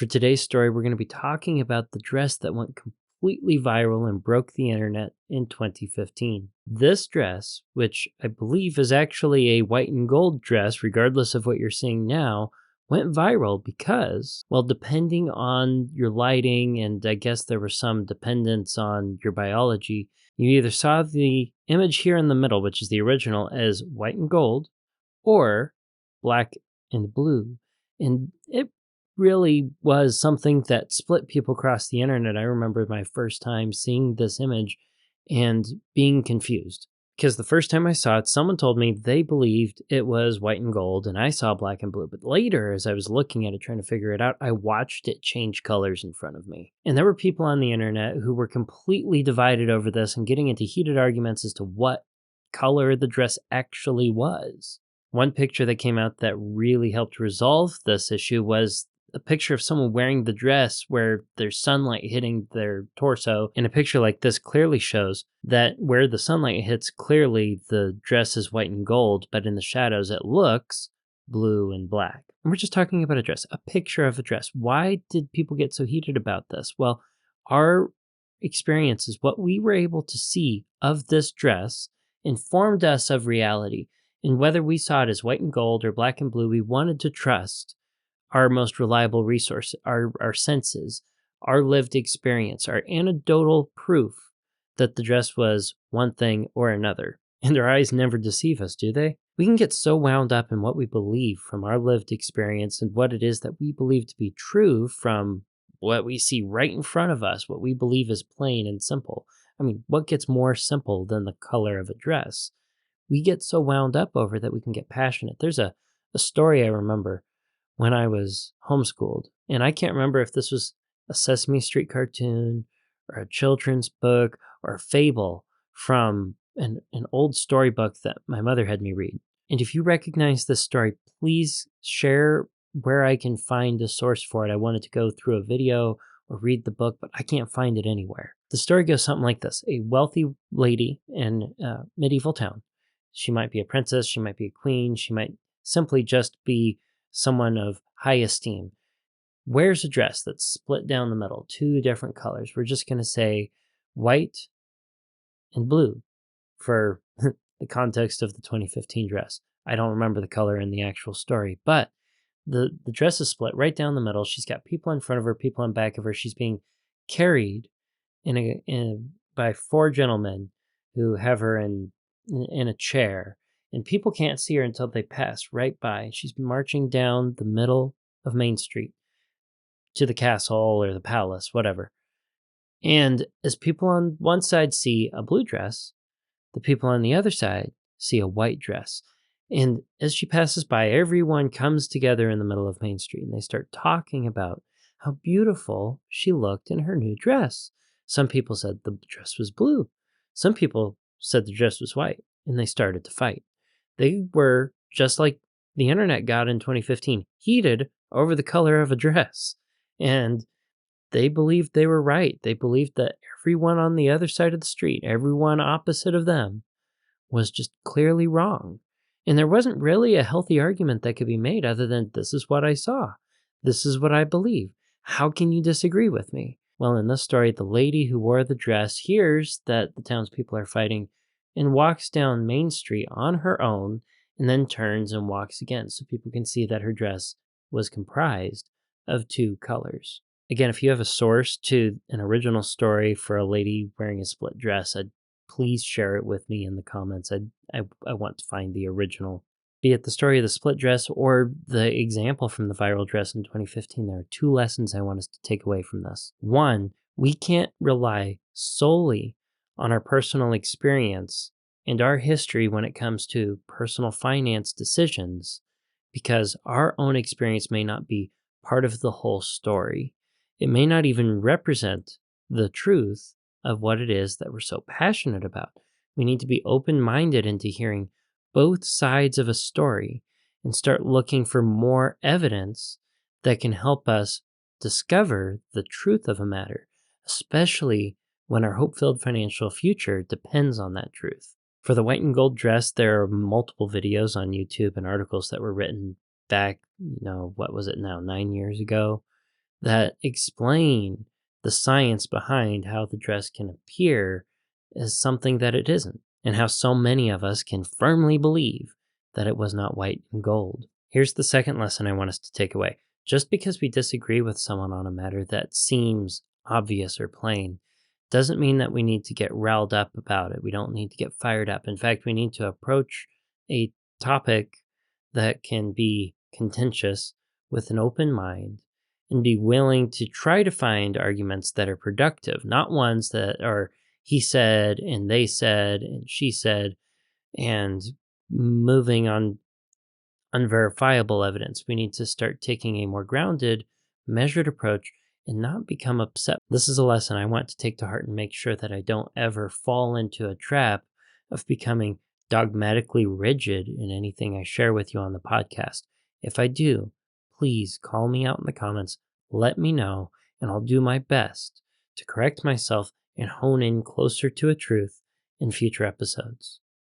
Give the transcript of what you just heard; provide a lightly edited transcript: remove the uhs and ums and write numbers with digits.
For today's story, we're going to be talking about the dress that went completely viral and broke the internet in 2015. This dress, which I believe is actually a white and gold dress, regardless of what you're seeing now, went viral because, well, depending on your lighting, and I guess there was some dependence on your biology, you either saw the image here in the middle, which is the original, as white and gold, or black and blue. And it really was something that split people across the internet. I remember my first time seeing this image and being confused. Because the first time I saw it, someone told me they believed it was white and gold, and I saw black and blue. But later, as I was looking at it, trying to figure it out, I watched it change colors in front of me. And there were people on the internet who were completely divided over this and getting into heated arguments as to what color the dress actually was. One picture that came out that really helped resolve this issue was a picture of someone wearing the dress where there's sunlight hitting their torso. And a picture like this clearly shows that where the sunlight hits, clearly the dress is white and gold, but in the shadows it looks blue and black. And we're just talking about a dress, a picture of a dress. Why did people get so heated about this? Well, our experiences, what we were able to see of this dress, informed us of reality. And whether we saw it as white and gold or black and blue, we wanted to trust our most reliable resource, our senses, our lived experience, our anecdotal proof that the dress was one thing or another. And our eyes never deceive us, do they? We can get so wound up in what we believe from our lived experience and what it is that we believe to be true from what we see right in front of us, what we believe is plain and simple. I mean, what gets more simple than the color of a dress? We get so wound up over that we can get passionate. There's a story I remember when I was homeschooled, and I can't remember if this was a Sesame Street cartoon or a children's book or a fable from an old storybook that my mother had me read. And if you recognize this story, please share where I can find a source for it. I wanted to go through a video or read the book, but I can't find it anywhere. The story goes something like this. A wealthy lady in a medieval town. She might be a princess, she might be a queen, she might simply just be someone of high esteem, wears a dress that's split down the middle, two different colors. We're just going to say white and blue for the context of the 2015 dress. I don't remember the color in the actual story, but the dress is split right down the middle. She's got people in front of her, people in back of her. She's being carried by four gentlemen who have her in a chair, and people can't see her until they pass right by. She's marching down the middle of Main Street to the castle or the palace, whatever. And as people on one side see a blue dress, the people on the other side see a white dress. And as she passes by, everyone comes together in the middle of Main Street, and they start talking about how beautiful she looked in her new dress. Some people said the dress was blue. Some people said the dress was white, and they started to fight. They were, just like the internet got in 2015, heated over the color of a dress. And they believed they were right. They believed that everyone on the other side of the street, everyone opposite of them, was just clearly wrong. And there wasn't really a healthy argument that could be made other than, this is what I saw. This is what I believe. How can you disagree with me? Well, in this story, the lady who wore the dress hears that the townspeople are fighting and walks down Main Street on her own and then turns and walks again so people can see that her dress was comprised of two colors. Again, if you have a source to an original story for a lady wearing a split dress, please share it with me in the comments. I want to find the original. Be it the story of the split dress or the example from the viral dress in 2015, there are two lessons I want us to take away from this. One, we can't rely solely on our personal experience and our history when it comes to personal finance decisions, because our own experience may not be part of the whole story. It may not even represent the truth of what it is that we're so passionate about. We need to be open-minded into hearing both sides of a story and start looking for more evidence that can help us discover the truth of a matter, especially when our hope-filled financial future depends on that truth. For the white and gold dress, there are multiple videos on YouTube and articles that were written back, what was it now, 9 years ago, that explain the science behind how the dress can appear as something that it isn't, and how so many of us can firmly believe that it was not white and gold. Here's the second lesson I want us to take away. Just because we disagree with someone on a matter that seems obvious or plain doesn't mean that we need to get riled up about it. We don't need to get fired up. In fact, we need to approach a topic that can be contentious with an open mind and be willing to try to find arguments that are productive, not ones that are he said and they said and she said and moving on unverifiable evidence. We need to start taking a more grounded, measured approach and not become upset. This is a lesson I want to take to heart and make sure that I don't ever fall into a trap of becoming dogmatically rigid in anything I share with you on the podcast. If I do, please call me out in the comments, let me know, and I'll do my best to correct myself and hone in closer to a truth in future episodes.